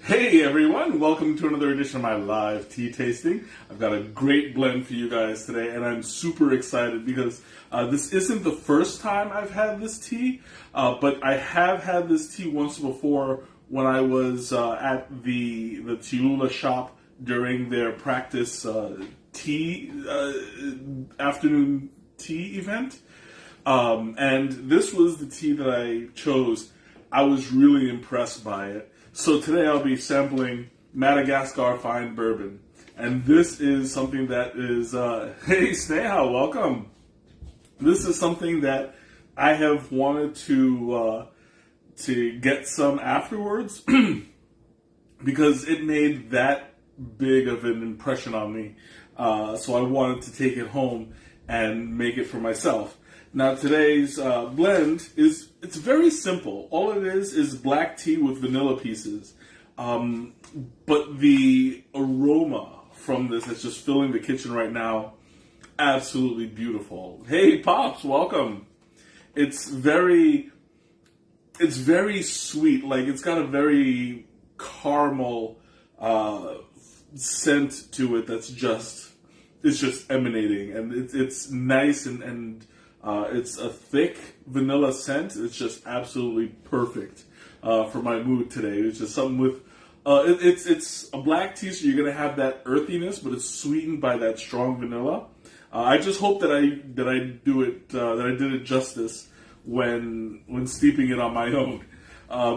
Hey everyone, welcome to another edition of my live tea tasting. I've got a great blend for you guys today, and I'm super excited because this isn't the first time I've had this tea, but I have had this tea once before when I was at the Tiula shop during their practice tea afternoon tea event, and this was the tea that I chose. I was really impressed by it. So today I'll be sampling Madagascar Fine Bourbon. And this is something that is, hey Sneha, welcome. This is something that I have wanted to get some afterwards because it made that big of an impression on me. So I wanted to take it home and make it for myself. Now today's blend it's very simple. All it is black tea with vanilla pieces. But the aroma from this that's just filling the kitchen right now, absolutely beautiful. Hey Pops, welcome. It's very sweet. Like it's got a very caramel scent to it that's just emanating, and it's nice and it's a thick vanilla scent. It's just absolutely perfect for my mood today. It's just something with it's a black tea, so you're gonna have that earthiness, but it's sweetened by that strong vanilla. I just hope that I did it justice when steeping it on my own,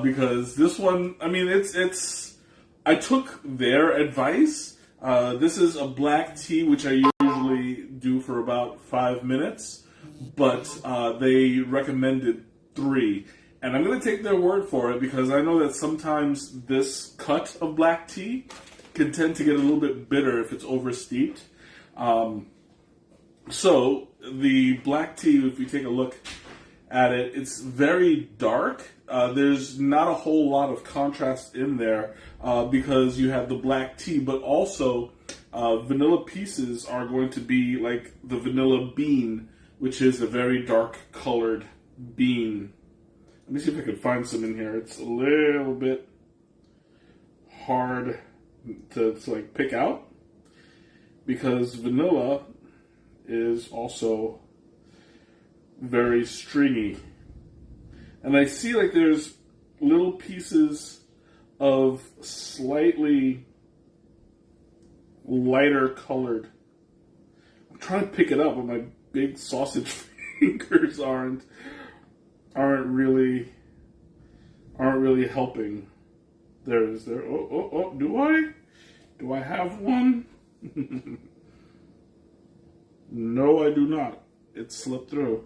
because this one, I mean, I took their advice. This is a black tea, which I usually do for about 5 minutes. But they recommended 3. And I'm going to take their word for it because I know that sometimes this cut of black tea can tend to get a little bit bitter if it's oversteeped. So the black tea, if you take a look at it, it's very dark. There's not a whole lot of contrast in there because you have the black tea, but also vanilla pieces are going to be like the vanilla bean, which is a very dark colored bean. Let me see if I can find some in here. It's a little bit hard to like pick out because vanilla is also very stringy. And I see like there's little pieces of slightly lighter colored. I'm trying to pick it up, but my big sausage fingers aren't really helping. There. Oh, do I have one? No, I do not. It slipped through.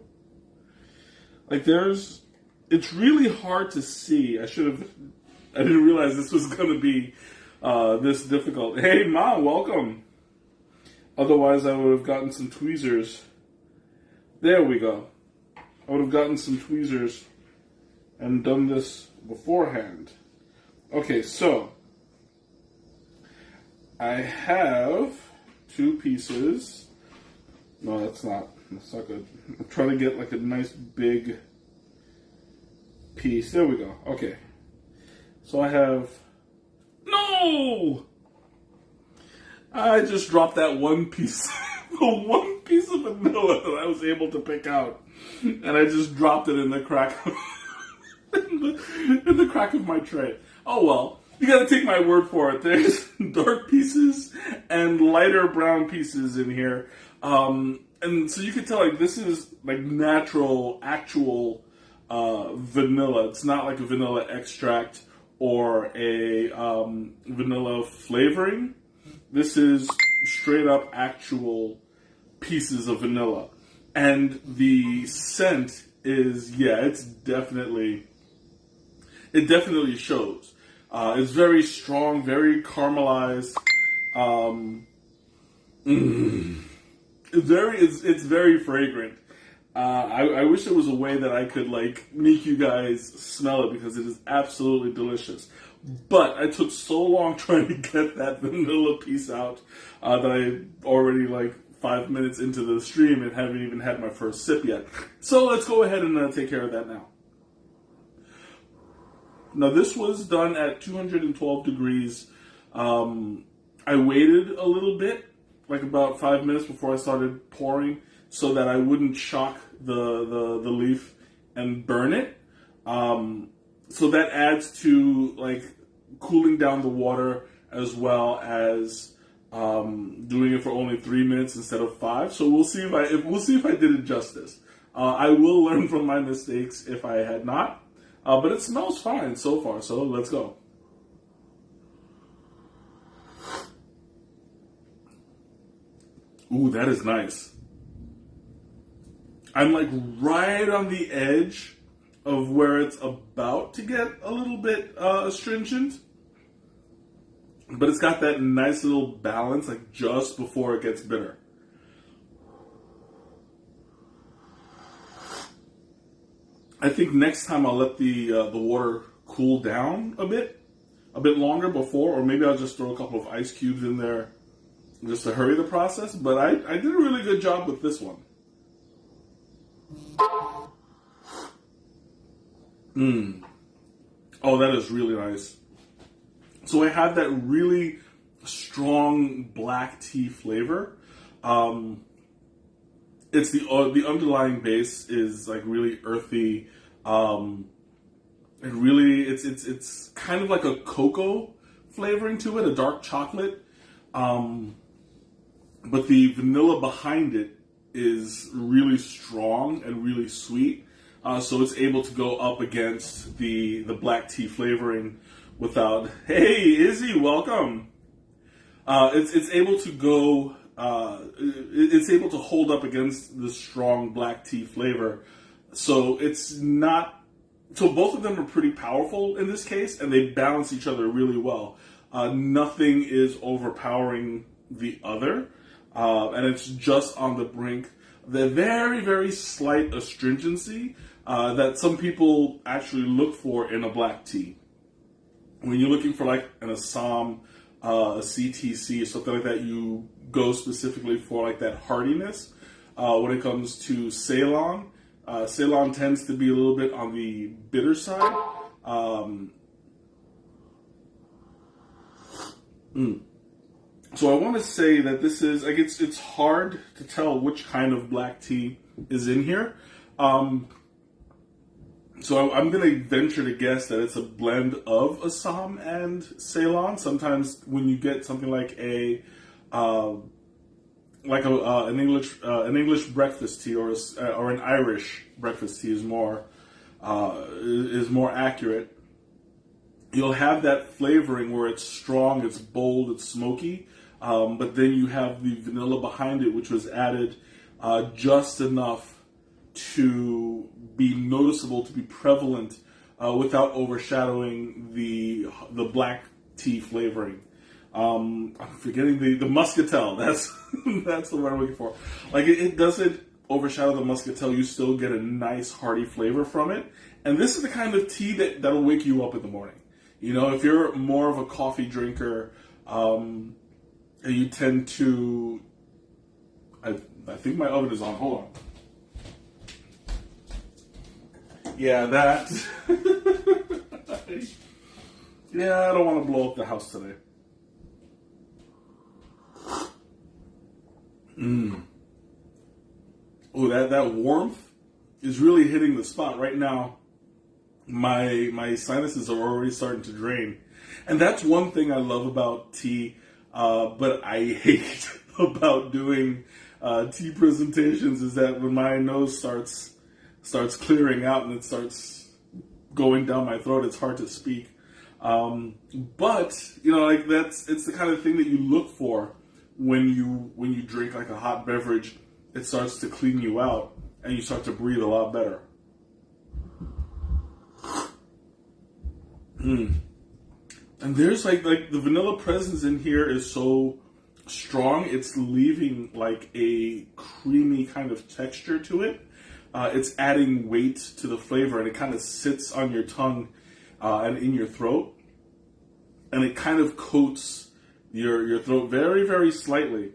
Like it's really hard to see. I didn't realize this was gonna be this difficult. Hey Ma, welcome. Otherwise I would have gotten some tweezers. There we go. I would have gotten some tweezers and done this beforehand. Okay, so I have 2 pieces. No, that's not good. I'm trying to get like a nice big piece. There we go. Okay. So I have... No! I just dropped that one piece. The one piece of vanilla that I was able to pick out, and I just dropped it in the crack in the crack of my tray. Oh well, you gotta take my word for it. There's dark pieces and lighter brown pieces in here, and so you can tell like this is like natural, actual vanilla. It's not like a vanilla extract or a vanilla flavoring. This is straight up actual pieces of vanilla. And the scent is, it definitely shows. It's very strong, very caramelized. It's very fragrant. I wish there was a way that I could like make you guys smell it because it is absolutely delicious. But I took so long trying to get that vanilla piece out that I already like 5 minutes into the stream and haven't even had my first sip yet. So let's go ahead and take care of that now. Now this was done at 212 degrees. I waited a little bit, like about 5 minutes before I started pouring, so that I wouldn't shock the leaf and burn it. So that adds to like cooling down the water, as well as doing it for only 3 minutes instead of 5. So we'll see if I did it justice. I will learn from my mistakes if I had not, but it smells fine so far. So let's go. Ooh, that is nice. I'm like right on the edge of where it's about to get a little bit astringent, but it's got that nice little balance, like just before it gets bitter. I think next time I'll let the water cool down a bit longer before, or maybe I'll just throw a couple of ice cubes in there just to hurry the process. But I did a really good job with this one. Oh, that is really nice. So I have that really strong black tea flavor. It's the underlying base is like really earthy. And really, it's kind of like a cocoa flavoring to it, a dark chocolate. But the vanilla behind it is really strong and really sweet. So it's able to go up against the black tea flavoring without, hey, Izzy, welcome. It's able to go, it's able to hold up against the strong black tea flavor. So it's not, so both of them are pretty powerful in this case, and they balance each other really well. Nothing is overpowering the other, and it's just on the brink. The very, very slight astringency that some people actually look for in a black tea. When you're looking for like an Assam, a CTC, or something like that, you go specifically for like that heartiness. When it comes to Ceylon, Ceylon tends to be a little bit on the bitter side. So I want to say that this is like it's hard to tell which kind of black tea is in here. So I'm going to venture to guess that it's a blend of Assam and Ceylon. Sometimes when you get something like an English breakfast tea or an Irish breakfast tea is more accurate. You'll have that flavoring where it's strong, it's bold, it's smoky, but then you have the vanilla behind it, which was added just enough to be noticeable, to be prevalent, without overshadowing the black tea flavoring. I'm forgetting the muscatel. That's that's the word I'm looking for. Like it doesn't overshadow the muscatel. You still get a nice hearty flavor from it. And this is the kind of tea that'll wake you up in the morning. You know, if you're more of a coffee drinker, and you tend to, I think my oven is on. Hold on. Yeah, that. Yeah, I don't want to blow up the house today. Oh, that warmth is really hitting the spot right now. My sinuses are already starting to drain, and that's one thing I love about tea. But I hate about doing tea presentations is that when my nose starts clearing out and it starts going down my throat, it's hard to speak. But you know, like it's the kind of thing that you look for when you drink like a hot beverage. It starts to clean you out and you start to breathe a lot better. And there's like the vanilla presence in here is so strong, it's leaving like a creamy kind of texture to it. It's adding weight to the flavor, and it kind of sits on your tongue and in your throat, and it kind of coats your throat very, very slightly.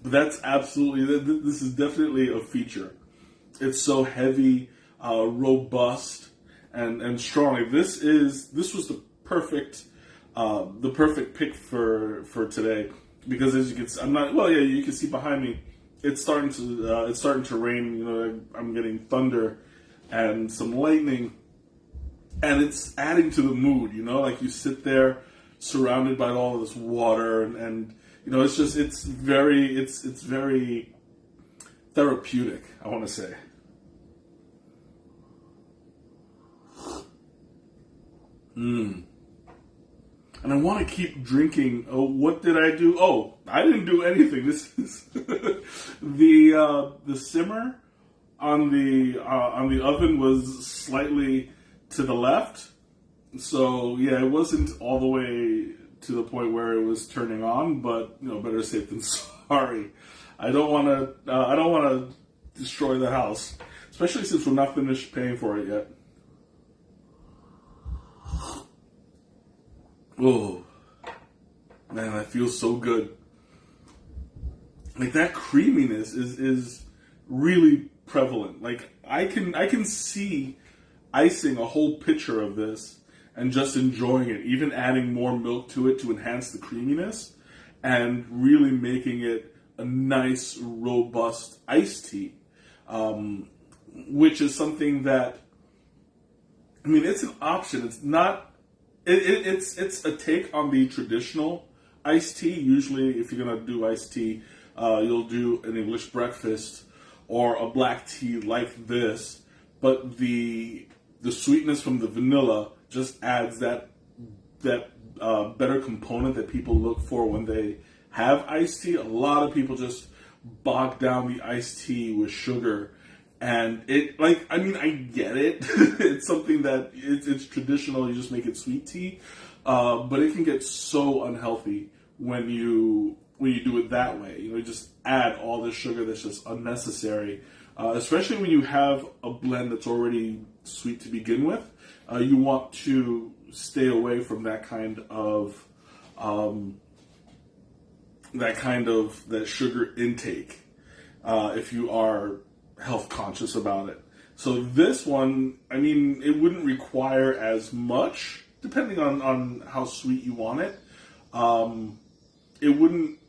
But that's absolutely, this is definitely a feature. It's so heavy, robust, and strong. Like, this was the perfect pick for today, because as you can see, you can see behind me, it's starting to rain. You know, I'm getting thunder and some lightning, and it's adding to the mood. You know, like, you sit there surrounded by all of this water, and you know, it's very therapeutic, I want to say. And I want to keep drinking. Oh, what did I do? Oh, I didn't do anything. This is the simmer on the oven was slightly to the left. So yeah, it wasn't all the way to the point where it was turning on, but you know, better safe than sorry. I don't want to destroy the house, especially since we're not finished paying for it yet. Oh, man, that feels so good. Like, that creaminess is really prevalent. Like, I can see icing a whole pitcher of this and just enjoying it, even adding more milk to it to enhance the creaminess and really making it a nice, robust iced tea, which is something that, I mean, it's an option. It's not. It's a take on the traditional iced tea. Usually, if you're gonna do iced tea, you'll do an English breakfast or a black tea like this. But the sweetness from the vanilla just adds that better component that people look for when they have iced tea. A lot of people just bog down the iced tea with sugar. And I get it. It's something that it's traditional. You just make it sweet tea, but it can get so unhealthy when you do it that way. You know, you just add all this sugar that's just unnecessary. Especially when you have a blend that's already sweet to begin with. You want to stay away from that sugar intake if you are health conscious about it. So this one, I mean, it wouldn't require as much, depending on how sweet you want it. It wouldn't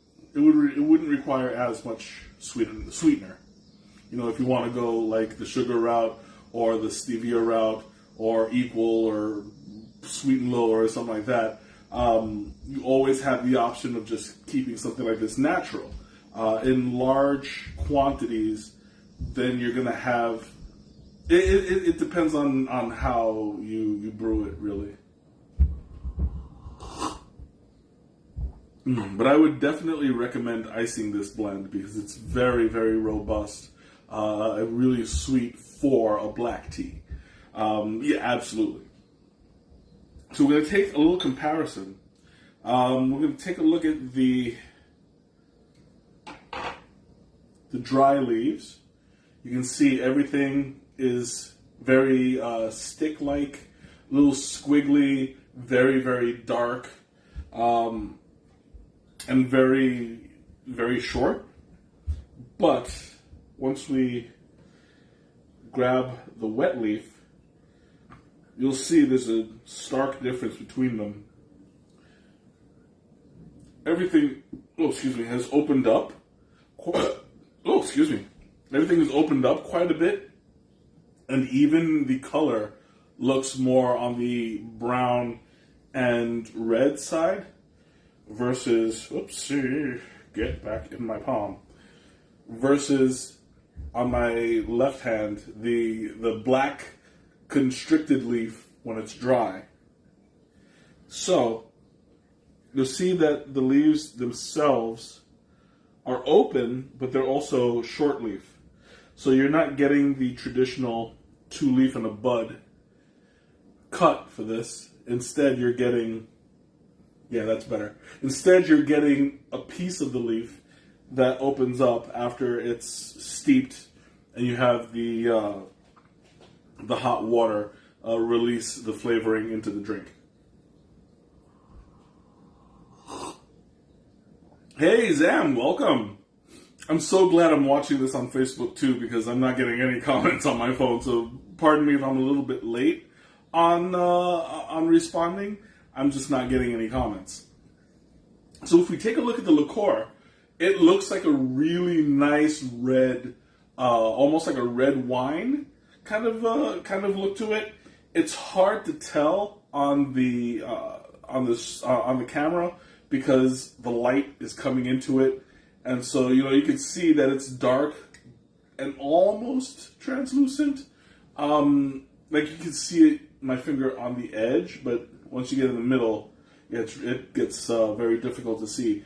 require as much sweetener. You know, if you want to go like the sugar route or the stevia route or equal or sweet and low or something like that, you always have the option of just keeping something like this natural. In large quantities, then you're going to have, it depends on how you brew it, really. But I would definitely recommend icing this blend because it's very, very robust. Really sweet for a black tea. Yeah, absolutely. So we're going to take a little comparison. We're going to take a look at the dry leaves. You can see everything is very stick-like, a little squiggly, very, very dark, and very, very short. But once we grab the wet leaf, you'll see there's a stark difference between them. Everything, has opened up. Everything is opened up quite a bit, and even the color looks more on the brown and red side versus, get back in my palm, versus on my left hand, the black constricted leaf when it's dry. So, you'll see that the leaves themselves are open, but they're also short leaf. So you're not getting the traditional 2-leaf and a bud cut for this. Instead, you're getting, that's better. Instead, you're getting a piece of the leaf that opens up after it's steeped, and you have the hot water release the flavoring into the drink. Hey, Zam, welcome. I'm so glad I'm watching this on Facebook too, because I'm not getting any comments on my phone, so pardon me if I'm a little bit late. on responding. I'm just not getting any comments. So if we take a look at the liqueur, it looks like a really nice red, almost like a red wine kind of look to it. It's hard to tell on the camera because the light is coming into it, and so you can see that it's dark and almost translucent. Like you can see my finger on the edge, but once you get in the middle, it gets very difficult to see.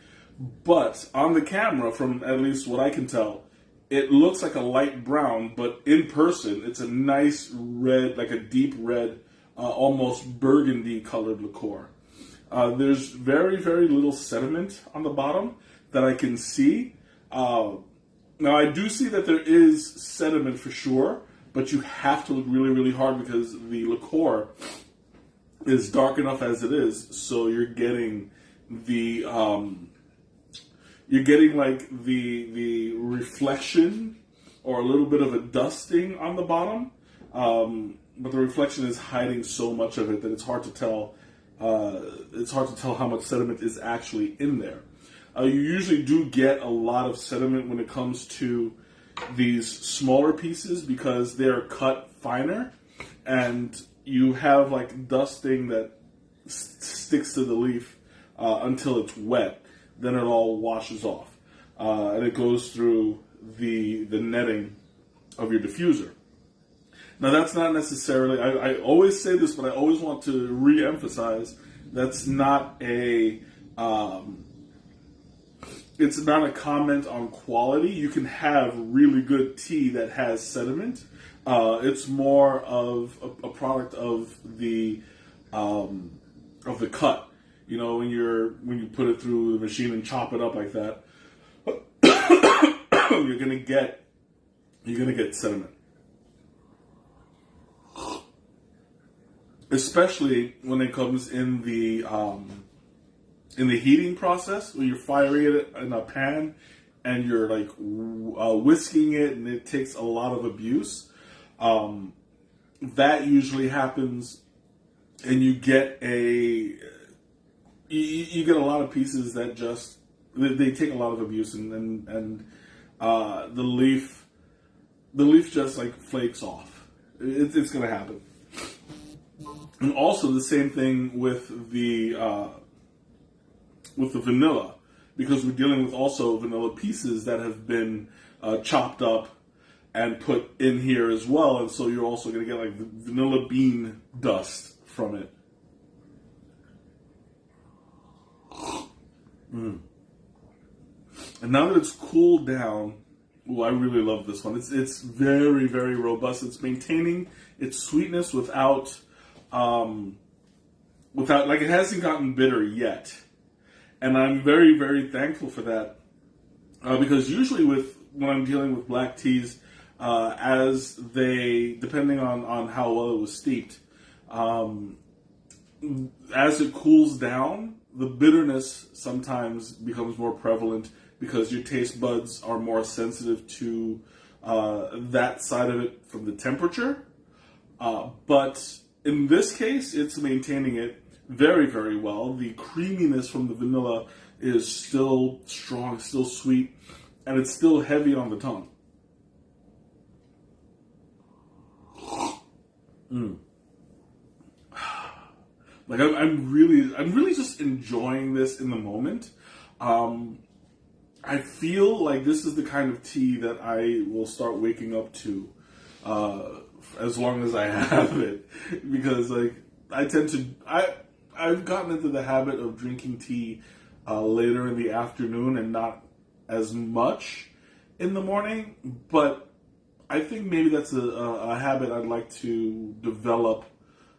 But on the camera, from at least what I can tell, it looks like a light brown, but in person, it's a nice red, like a deep red, almost burgundy colored liqueur. There's very, very little sediment on the bottom that I can see. Now, I do see that there is sediment for sure, but you have to look really, really hard because the liqueur is dark enough as it is, so you're getting the the reflection or a little bit of a dusting on the bottom, but the reflection is hiding so much of it that it's hard to tell. It's hard to tell how much sediment is actually in there. You usually do get a lot of sediment when it comes to these smaller pieces because they're cut finer, and you have like dusting that sticks to the leaf until it's wet. Then it all washes off, and it goes through the netting of your diffuser. Now that's not necessarily, I always say this, but I always want to re-emphasize, that's not it's not a comment on quality. You can have really good tea that has sediment. It's more of a product of the cut. When you put it through the machine and chop it up like that, you're gonna get sediment. Especially when it comes in the heating process, where you're firing it in a pan and you're like whisking it, and it takes a lot of abuse. That usually happens, and you get a lot of pieces that just they take a lot of abuse, and the leaf just like flakes off. It's going to happen. And also the same thing with the vanilla, because we're dealing with also vanilla pieces that have been chopped up and put in here as well, and so you're also going to get like the vanilla bean dust from it. And now that it's cooled down, I really love this one. It's very, very robust. It's maintaining its sweetness without like it hasn't gotten bitter yet, and I'm very, very thankful for that, because usually when I'm dealing with black teas, as they, depending on how well it was steeped, as it cools down, the bitterness sometimes becomes more prevalent because your taste buds are more sensitive to that side of it from the temperature. But in this case, it's maintaining it very, very well. The creaminess from the vanilla is still strong, still sweet, and it's still heavy on the tongue. Like I'm really just enjoying this in the moment. I feel like this is the kind of tea that I will start waking up to, as long as I have it, because like I've gotten into the habit of drinking tea later in the afternoon and not as much in the morning, but I think maybe that's a habit I'd like to develop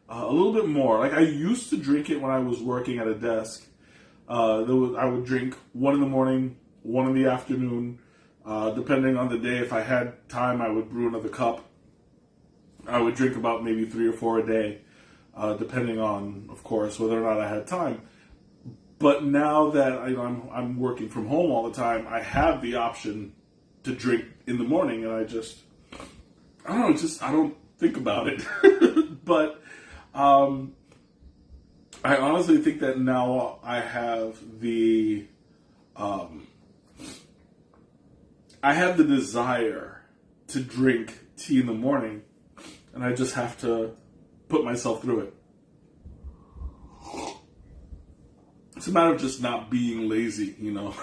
a little bit more. Like I used to drink it when I was working at a desk. I would drink one in the morning, one in the afternoon, depending on the day. If I had time, I would brew another cup. I would drink about maybe 3 or 4 a day, depending on, of course, whether or not I had time. But now that I'm working from home all the time, I have the option to drink in the morning, and I don't think about it. But I honestly think that now I have um, the desire to drink tea in the morning, and I just have to put myself through it. It's a matter of just not being lazy, you know.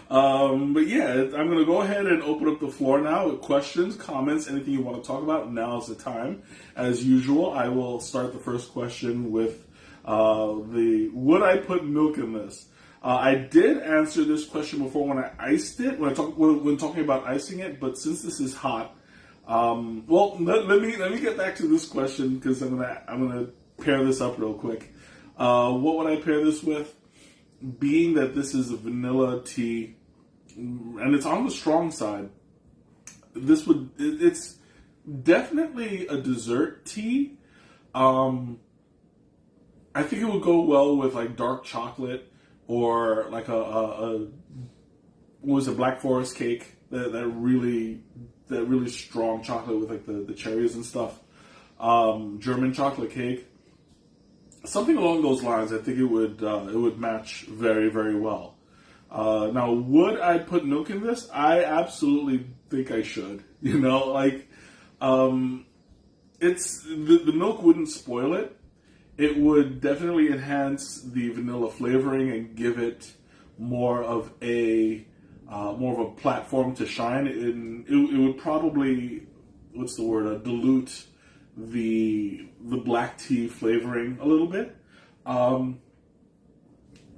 But yeah, I'm going to go ahead and open up the floor now with questions, comments, anything you want to talk about. Now's the time. As usual, I will start the first question with would I put milk in this? I did answer this question before when I iced it, when talking about icing it, but since this is hot, let me get back to this question because I'm gonna pair this up real quick. What would I pair this with? Being that this is a vanilla tea, and it's on the strong side, it's definitely a dessert tea. I think it would go well with like dark chocolate or like a what was it, Black Forest cake, that really strong chocolate with like the cherries and stuff. German chocolate cake. Something along those lines, I think it would match very, very well. Now, would I put milk in this? I absolutely think I should. You know, like, it's the milk wouldn't spoil it. It would definitely enhance the vanilla flavoring and give it more of a platform to shine. It would probably, dilute the black tea flavoring a little bit.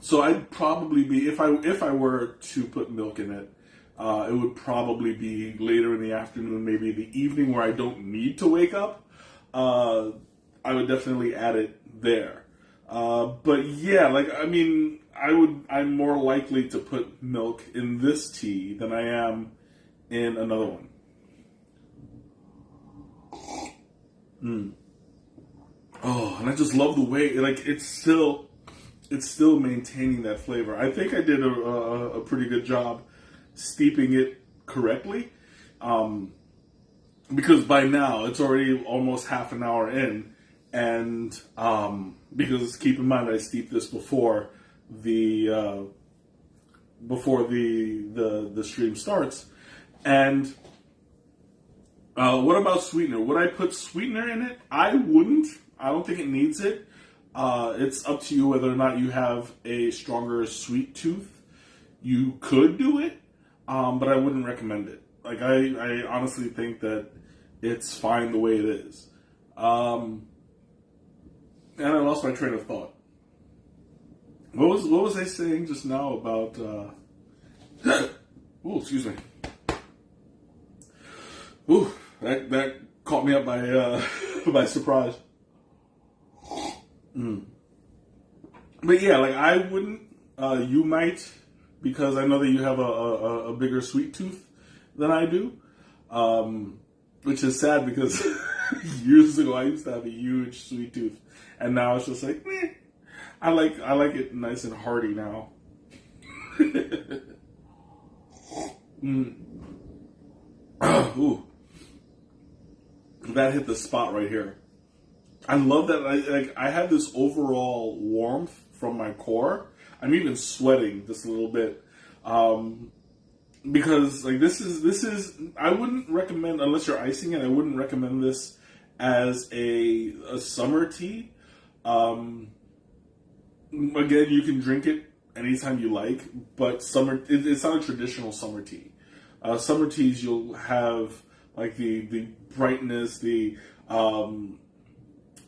So I'd probably be, if I were to put milk in it, it would probably be later in the afternoon, maybe the evening where I don't need to wake up. I would definitely add it there. But yeah, like, I mean, I'm more likely to put milk in this tea than I am in another one. Oh, and I just love the way, like, it's still maintaining that flavor. I think I did a pretty good job steeping it correctly, because by now it's already almost half an hour in, and because keep in mind I steeped this before the stream starts, and what about sweetener? Would I put sweetener in it? I wouldn't. I don't think it needs it. It's up to you whether or not you have a stronger sweet tooth. You could do it, but I wouldn't recommend it. Like, I honestly think that it's fine the way it is. And I lost my train of thought. What was I saying just now about? Oh, excuse me. Ooh, that caught me up by by surprise. But yeah, like, I wouldn't. You might, because I know that you have a bigger sweet tooth than I do, which is sad because years ago I used to have a huge sweet tooth, and now it's just like, meh. I like it nice and hearty now. Ooh, that hit the spot right here. I love that I have this overall warmth from my core. I'm even sweating just a little bit. Because like this is I wouldn't recommend, unless you're icing it, I wouldn't recommend this as a summer tea. Again, you can drink it anytime you like, but it's not a traditional summer tea. Summer teas, you'll have like the brightness, the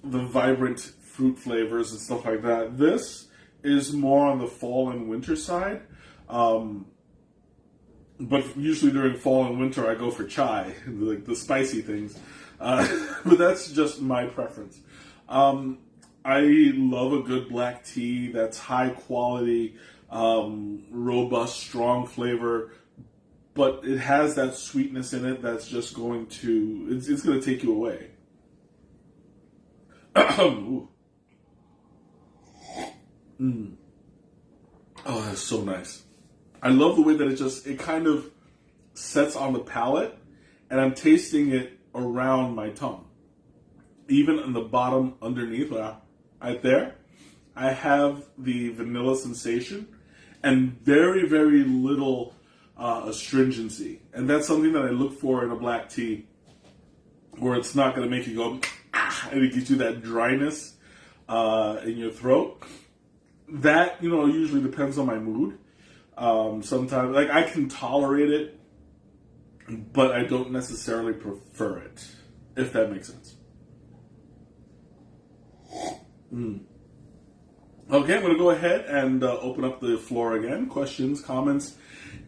vibrant fruit flavors and stuff like that. This is more on the fall and winter side. But usually during fall and winter, I go for chai, like the spicy things. But that's just my preference. I love a good black tea that's high quality, robust, strong flavor, but it has that sweetness in it that's just going to, it's going to take you away. Ooh. Oh, that's so nice. I love the way that it kind of sets on the palate, and I'm tasting it around my tongue. even in the bottom underneath, right there, I have the vanilla sensation and very, very little astringency. And that's something that I look for in a black tea, where it's not going to make you go, and it gives you that dryness in your throat. That, usually depends on my mood. Sometimes, like, I can tolerate it, but I don't necessarily prefer it, if that makes sense. Okay, I'm going to go ahead and open up the floor again. Questions, comments,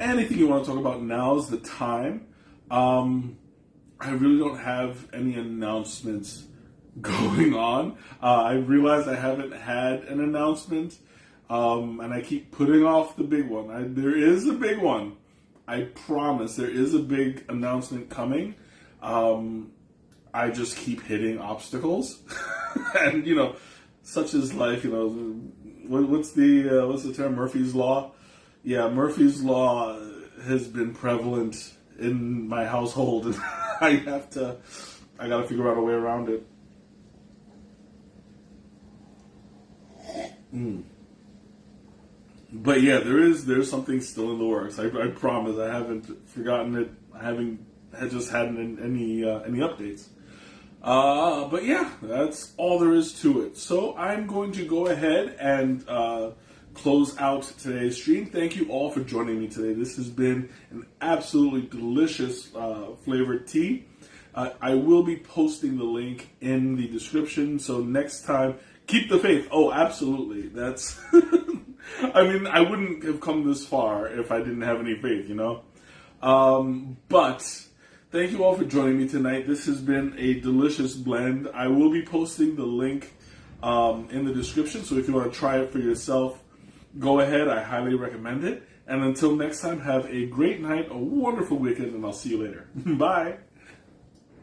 anything you want to talk about, now's the time. I really don't have any announcements going on. I realize I haven't had an announcement, and I keep putting off the big one. There is a big one. I promise there is a big announcement coming. I just keep hitting obstacles. And, such is life, what's the term? Murphy's Law? Yeah, Murphy's Law has been prevalent in my household, and I gotta figure out a way around it. But yeah, there's something still in the works. I promise. I haven't forgotten it. I had just had any updates. But yeah, that's all there is to it. So I'm going to go ahead and close out today's stream. Thank you all for joining me today. This has been an absolutely delicious flavored tea. I will be posting the link in the description. So next time, keep the faith. Oh, absolutely. That's, I wouldn't have come this far if I didn't have any faith, But thank you all for joining me tonight. This has been a delicious blend. I will be posting the link in the description, so if you want to try it for yourself, go ahead. I highly recommend it. And until next time, have a great night, a wonderful weekend, and I'll see you later. Bye.